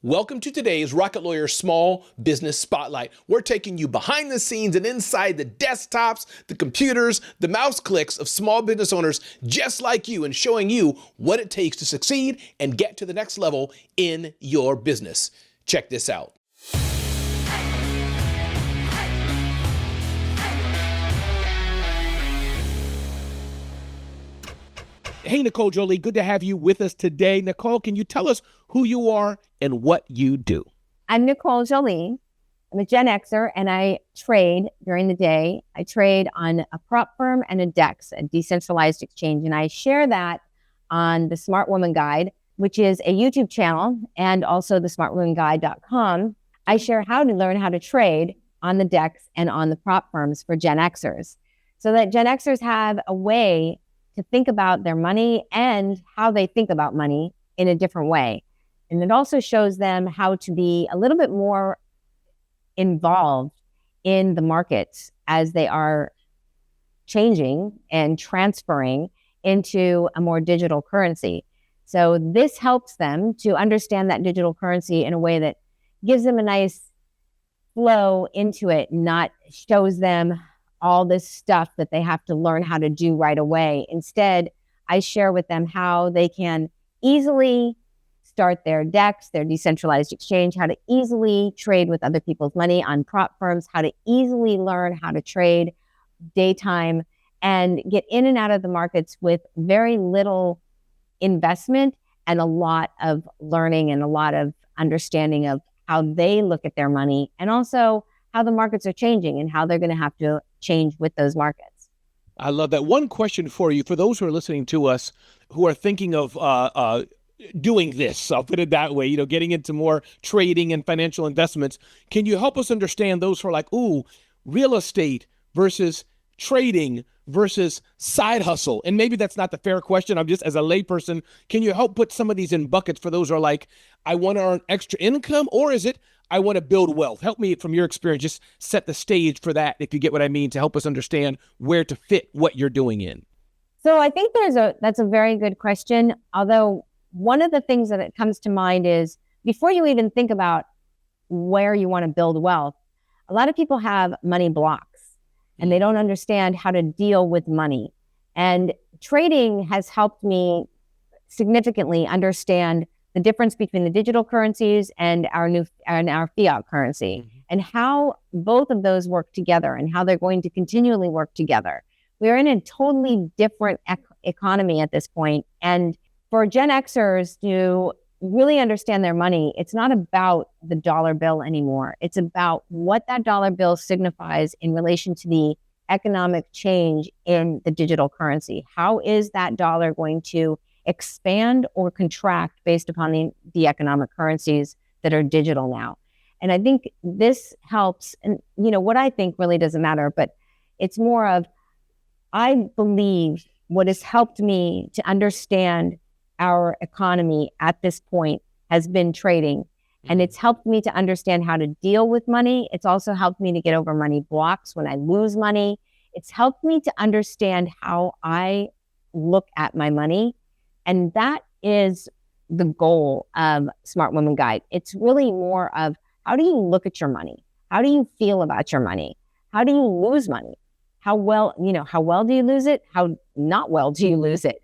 Welcome to today's Rocket Lawyer Small Business Spotlight. We're taking you behind the scenes and inside the desktops, the computers, the mouse clicks of small business owners just like you and showing you what it takes to succeed and get to the next level in your business. Check this out. Hey, Nicole Jolie, good to have you with us today. Nicole, can you tell us who you are and what you do? I'm Nicole Jolie. I'm a Gen Xer and I trade during the day. I trade on a prop firm and a DEX, a decentralized exchange. And I share that on the Smart Woman Guide, which is a YouTube channel, and also the smartwomanguide.com. I share how to learn how to trade on the DEX and on the prop firms for Gen Xers, so that Gen Xers have a way to think about their money and how they think about money in a different way. And it also shows them how to be a little bit more involved in the markets as they are changing and transferring into a more digital currency. So this helps them to understand that digital currency in a way that gives them a nice flow into it, not shows them all this stuff that they have to learn how to do right away. Instead, I share with them how they can easily start their DEX, their decentralized exchange, how to easily trade with other people's money on prop firms, how to easily learn how to trade daytime and get in and out of the markets with very little investment and a lot of learning and a lot of understanding of how they look at their money, and also how the markets are changing and how they're going to have to change with those markets. I love that. One question for you, for those who are listening to us, who are thinking of doing this, I'll put it that way, getting into more trading and financial investments. Can you help us understand those who are like, ooh, real estate versus trading versus side hustle? And maybe that's not the fair question. I'm just, as a layperson, can you help put some of these in buckets for those who are like, I want to earn extra income, or is it I want to build wealth? Help me, from your experience, just set the stage for that, if you get what I mean, to help us understand where to fit what you're doing in. So I think that's a very good question. Although one of the things that comes to mind is, before you even think about where you want to build wealth, a lot of people have money blocks and they don't understand how to deal with money. And trading has helped me significantly understand the difference between the digital currencies and our fiat currency, and how both of those work together and how they're going to continually work together. We're in a totally different economy at this point. And for Gen Xers to really understand their money, it's not about the dollar bill anymore. It's about what that dollar bill signifies in relation to the economic change in the digital currency. How is that dollar going to expand or contract based upon the economic currencies that are digital now? And I think this helps. And, what I think really doesn't matter, but it's more of, I believe what has helped me to understand our economy at this point has been trading. And it's helped me to understand how to deal with money. It's also helped me to get over money blocks when I lose money. It's helped me to understand how I look at my money. And that is the goal of Smart Woman Guide. It's really more of, how do you look at your money? How do you feel about your money? How do you lose money? How well do you lose it? How not well do you lose it?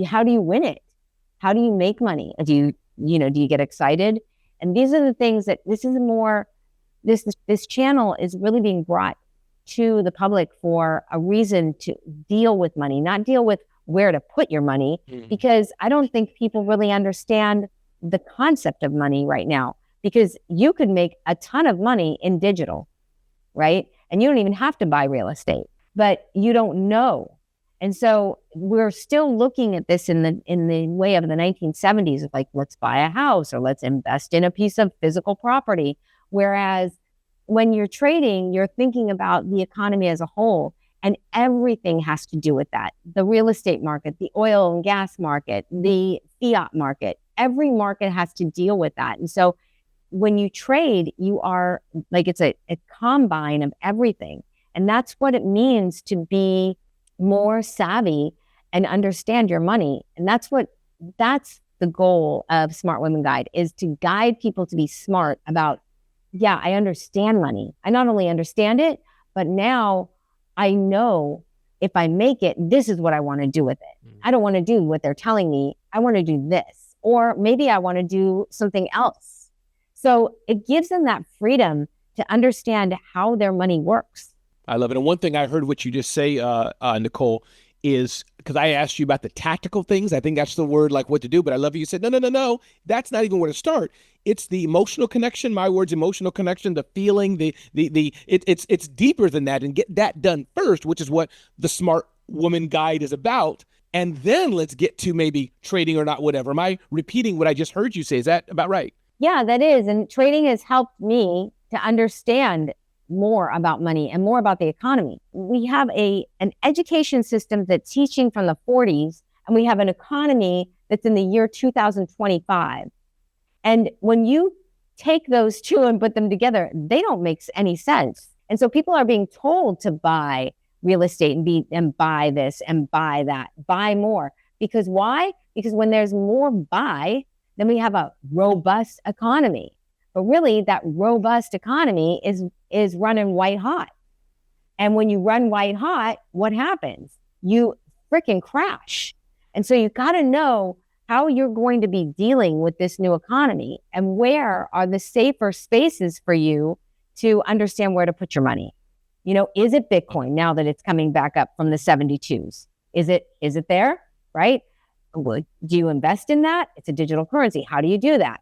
How do you win it? How do you make money? Do you get excited? And these are the things that this channel is really being brought to the public for a reason to deal with money, not deal with where to put your money, because I don't think people really understand the concept of money right now, because you could make a ton of money in digital, right? And you don't even have to buy real estate, but you don't know. And so we're still looking at this in the way of the 1970s, of like, let's buy a house or let's invest in a piece of physical property. Whereas when you're trading, you're thinking about the economy as a whole, and everything has to do with that. The real estate market, the oil and gas market, the fiat market, every market has to deal with that. And so when you trade, you are like, it's a combine of everything. And that's what it means to be more savvy and understand your money. And that's the goal of Smart Women Guide, is to guide people to be smart about, yeah, I understand money. I not only understand it, but now I know if I make it, this is what I want to do with it. I don't want to do what they're telling me. I want to do this. Or maybe I want to do something else. So it gives them that freedom to understand how their money works. I love it. And one thing I heard what you just say, Nicole, is because I asked you about the tactical things. I think that's the word, like what to do. But I love you said, no. That's not even where to start. It's the emotional connection. My words, emotional connection, the feeling, it's deeper than that, and get that done first, which is what the Smart Woman Guide is about. And then let's get to maybe trading or not, whatever. Am I repeating what I just heard you say? Is that about right? Yeah, that is. And trading has helped me to understand more about money and more about the economy. We have an education system that's teaching from the 40s, and we have an economy that's in the year 2025. And when you take those two and put them together, they don't make any sense. And so people are being told to buy real estate and buy this and buy that, buy more. Because why? Because when there's more buy, then we have a robust economy. But really, that robust economy is running white hot. And when you run white hot, what happens? You freaking crash. And so you got to know how you're going to be dealing with this new economy and where are the safer spaces for you to understand where to put your money. You know, is it Bitcoin now that it's coming back up from the 72s? Is it there, right? Do you invest in that? It's a digital currency. How do you do that?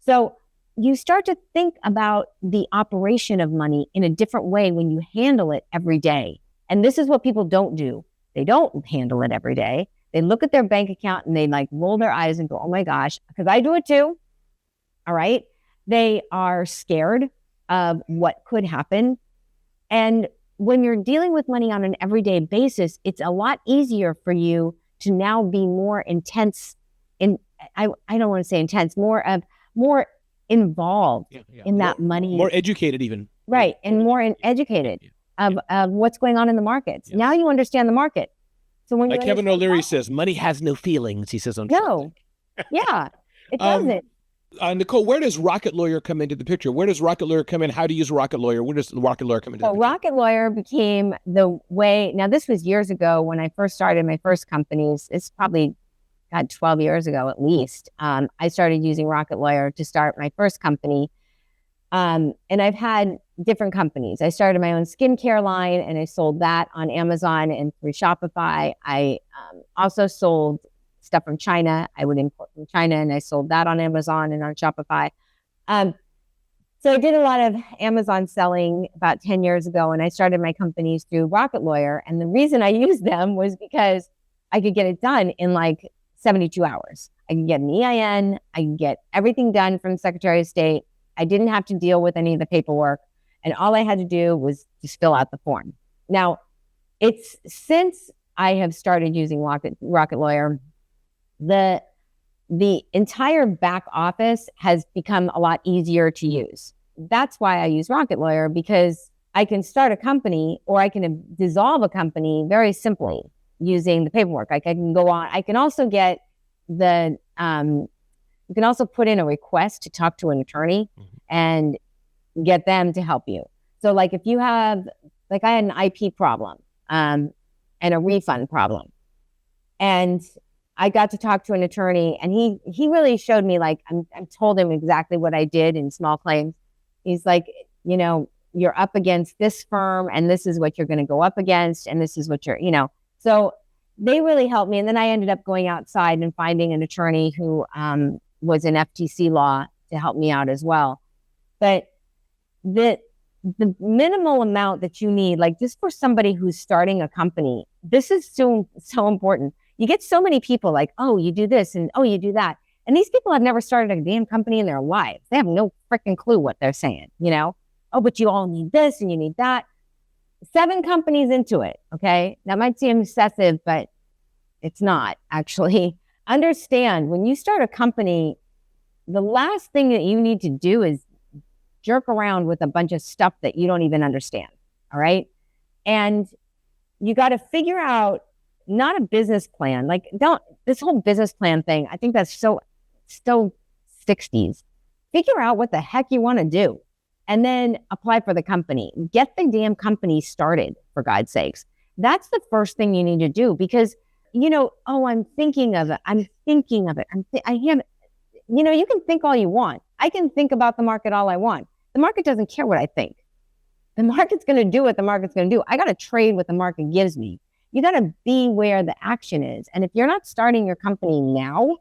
So you start to think about the operation of money in a different way when you handle it every day. And this is what people don't do. They don't handle it every day. They look at their bank account and they like roll their eyes and go, oh my gosh, because I do it too. All right. They are scared of what could happen. And when you're dealing with money on an everyday basis, it's a lot easier for you to now be more intense I don't want to say intense, more involved in that money. More educated even. Right. And more educated of what's going on in the markets. Now you understand the market. So when like Kevin O'Leary says, money has no feelings, he says on No. Yeah, it doesn't. Nicole, where does Rocket Lawyer come into the picture? Where does Rocket Lawyer come in? How do you use Rocket Lawyer? Where does Rocket Lawyer come into the picture? Rocket Lawyer became the way. Now, this was years ago when I first started my first companies. It's probably 12 years ago at least. I started using Rocket Lawyer to start my first company. And I've had different companies. I started my own skincare line and I sold that on Amazon and through Shopify. I also sold stuff from China. I would import from China and I sold that on Amazon and on Shopify. So I did a lot of Amazon selling about 10 years ago, and I started my companies through Rocket Lawyer. And the reason I used them was because I could get it done in like 72 hours. I could get an EIN. I could get everything done from Secretary of State. I didn't have to deal with any of the paperwork. And all I had to do was just fill out the form. Now, it's since I have started using Rocket Lawyer, the entire back office has become a lot easier to use. That's why I use Rocket Lawyer, because I can start a company or I can dissolve a company very simply using the paperwork. Like I can go on. I can also get you can also put in a request to talk to an attorney and get them to help you. So like if you have, like I had an IP problem and a refund problem, and I got to talk to an attorney, and he really showed me, like, I told him exactly what I did in small claims. He's like, you know, you're up against this firm and this is what you're going to go up against. And this is what you're, you know, so they really helped me. And then I ended up going outside and finding an attorney who was in FTC law to help me out as well. But the minimal amount that you need, like just for somebody who's starting a company, this is so important. You get so many people like, oh, you do this and oh, you do that. And these people have never started a damn company in their lives. They have no freaking clue what they're saying, you know? Oh, but you all need this and you need that. 7 companies into it, okay? That might seem excessive, but it's not actually. Understand, when you start a company, the last thing that you need to do is jerk around with a bunch of stuff that you don't even understand, all right? And you got to figure out not a business plan. Like, this whole business plan thing, I think that's so still 60s. Figure out what the heck you want to do and then apply for the company. Get the damn company started, for God's sakes. That's the first thing you need to do because, I'm thinking of it. I'm thinking of it. You can think all you want. I can think about the market all I want. The market doesn't care what I think. The market's going to do what the market's going to do. I got to trade what the market gives me. You got to be where the action is. And if you're not starting your company now,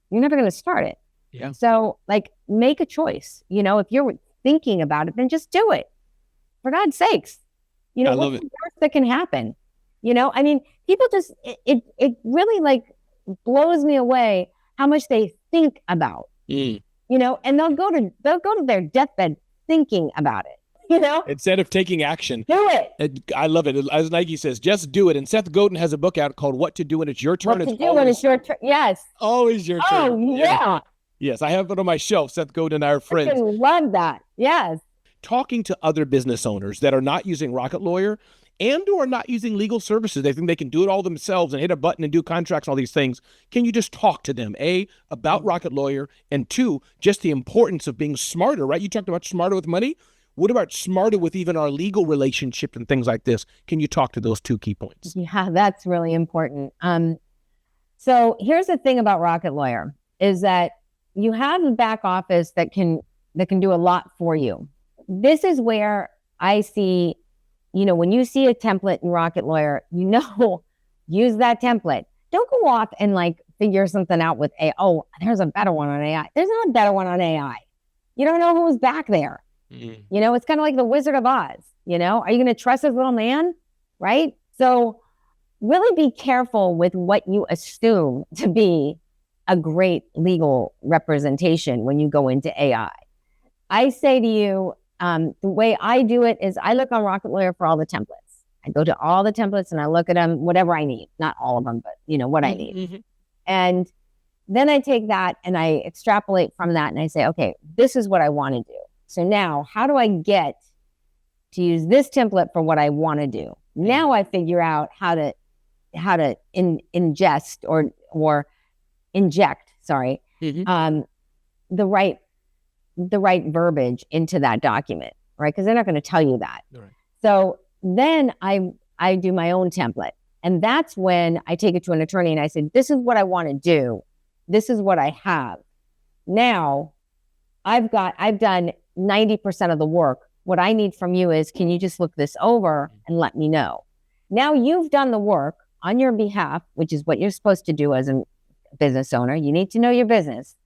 you're never going to start it. Yeah. So make a choice. If you're thinking about it, then just do it. For God's sakes. I love what's it. the worst that can happen? People just, it really blows me away how much they think about, and they'll go to their deathbed thinking about it. Instead of taking action. Do it. I love it. As Nike says, just do it. And Seth Godin has a book out called What to Do When It's Your Turn. What to do when it's your turn. Yes. Always your turn. Oh, yeah. Yes, I have it on my shelf. Seth Godin and I are friends. I love that. Yes. Talking to other business owners that are not using Rocket Lawyer and or not using legal services. They think they can do it all themselves and hit a button and do contracts and all these things. Can you just talk to them, A, about Rocket Lawyer, and 2, just the importance of being smarter, right? You talked about smarter with money. What about smarter with even our legal relationship and things like this? Can you talk to those 2 key points? Yeah, that's really important. So here's the thing about Rocket Lawyer is that you have a back office that can do a lot for you. This is where I see, when you see a template in Rocket Lawyer, use that template. Don't go off and figure something out with AI. Oh, there's a better one on AI. There's not a better one on AI. You don't know who's back there. Mm-hmm. It's kind of like the Wizard of Oz. Are you going to trust this little man? Right? So really be careful with what you assume to be a great legal representation when you go into AI. I say to you, the way I do it is I look on Rocket Lawyer for all the templates. I go to all the templates and I look at them, whatever I need. Not all of them, but what I need. Mm-hmm. And then I take that and I extrapolate from that and I say, okay, this is what I want to do. So now how do I get to use this template for what I want to do? Now I figure out how to ingest or inject, mm-hmm. The right verbiage into that document, right? Because they're not going to tell you that. Right. So then I do my own template. And that's when I take it to an attorney and I say, this is what I want to do. This is what I have. Now I've done 90% of the work. What I need from you is, can you just look this over and let me know? Now you've done the work on your behalf, which is what you're supposed to do as a business owner. You need to know your business.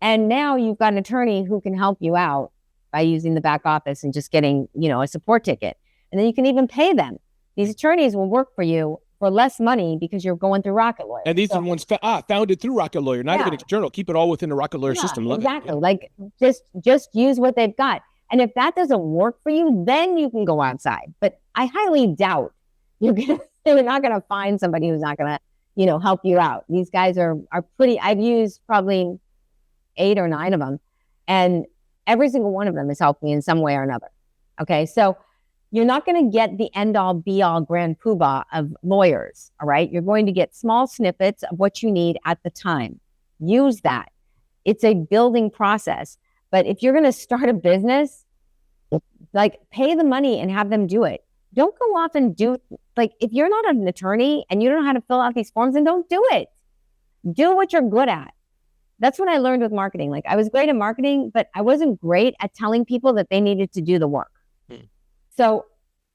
And now you've got an attorney who can help you out by using the back office and just getting, a support ticket. And then you can even pay them. These attorneys will work for you for less money because you're going through Rocket Lawyer. And these are the ones founded through Rocket Lawyer, not even external. Keep it all within the Rocket Lawyer system. Love exactly. Just use what they've got. And if that doesn't work for you, then you can go outside. But I highly doubt you're not going to find somebody who's not going to, help you out. These guys are pretty. I've used probably 8 or 9 of them, and every single one of them has helped me in some way or another. Okay, so you're not going to get the end all be all grand poobah of lawyers. All right, you're going to get small snippets of what you need at the time. Use that. It's a building process. But if you're going to start a business, pay the money and have them do it. Don't go off and do, if you're not an attorney and you don't know how to fill out these forms, then don't do it. Do what you're good at. That's what I learned with marketing. I was great at marketing, but I wasn't great at telling people that they needed to do the work. So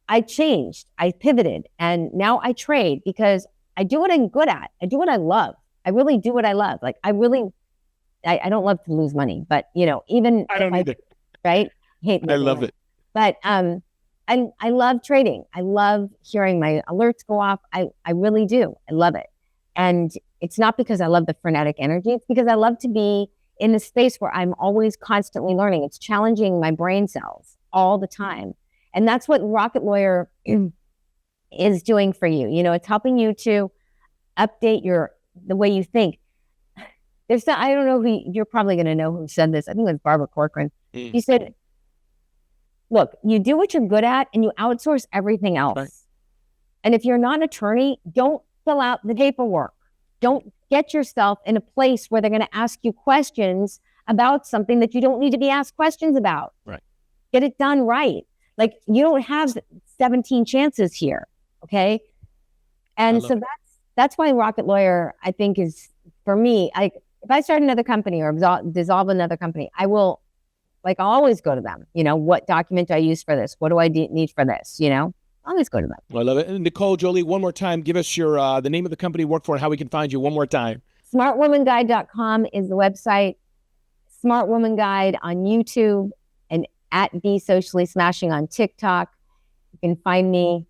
I changed, I pivoted, and now I trade because I do what I'm good at. I do what I love. I really do what I love. I don't love to lose money, but even I don't either. Right? I love it. But I love trading. I love hearing my alerts go off. I really do. I love it. And it's not because I love the frenetic energy. It's because I love to be in a space where I'm always constantly learning. It's challenging my brain cells all the time. And that's what Rocket Lawyer is doing for you. It's helping you to update the way you think. I don't know you're probably going to know who said this. I think it was Barbara Corcoran. She said, look, you do what you're good at and you outsource everything else. Right. And if you're not an attorney, don't fill out the paperwork. Don't get yourself in a place where they're going to ask you questions about something that you don't need to be asked questions about. Right. Get it done right. Like, you don't have 17 chances here. Okay. And so that's why Rocket Lawyer, I think, is, for me, if I start another company or dissolve another company, I'll always go to them. What document do I use for this? What do I need for this? Always go to them. I love it. And Nicole Jolie, one more time, give us your the name of the company you work for and how we can find you one more time. Smartwomanguide.com is the website. Smart Woman Guide on YouTube, and at Be Socially Smashing on TikTok. You can find me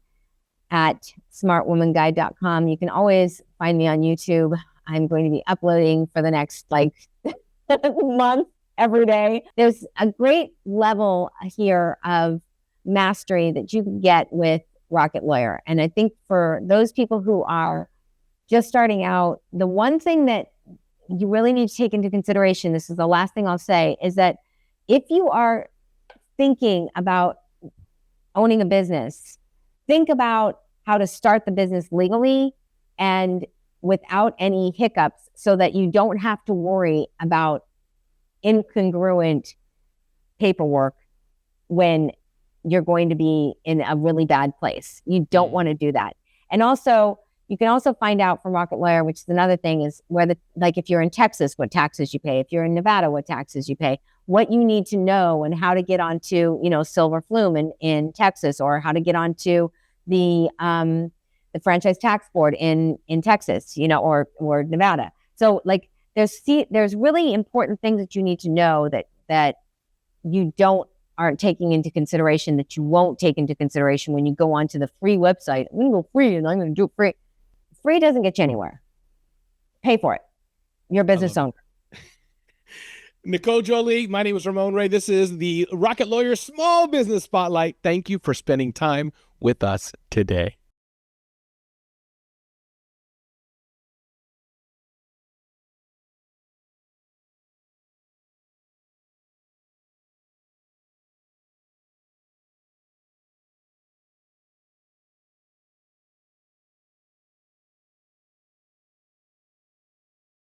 at smartwomanguide.com. You can always find me on YouTube. I'm going to be uploading for the next month every day. There's a great level here of mastery that you can get with Rocket Lawyer. And I think for those people who are just starting out, the one thing that you really need to take into consideration, this is the last thing I'll say, is that if you are thinking about owning a business, think about how to start the business legally and without any hiccups, so that you don't have to worry about incongruent paperwork when you're going to be in a really bad place. You don't want to do that. And also, you can also find out from Rocket Lawyer, which is another thing, is where if you're in Texas, what taxes you pay. If you're in Nevada, what taxes you pay. What you need to know, and how to get onto, Silver Flume in Texas, or how to get onto the Franchise Tax Board in Texas, or Nevada. So there's really important things that you need to know that you aren't taking into consideration, that you won't take into consideration when you go onto the free website. I'm going to go free and I'm going to do it free. Free doesn't get you anywhere. Pay for it. You're a business owner. Nicole Jolie, my name is Ramon Ray. This is the Rocket Lawyer Small Business Spotlight. Thank you for spending time with us today.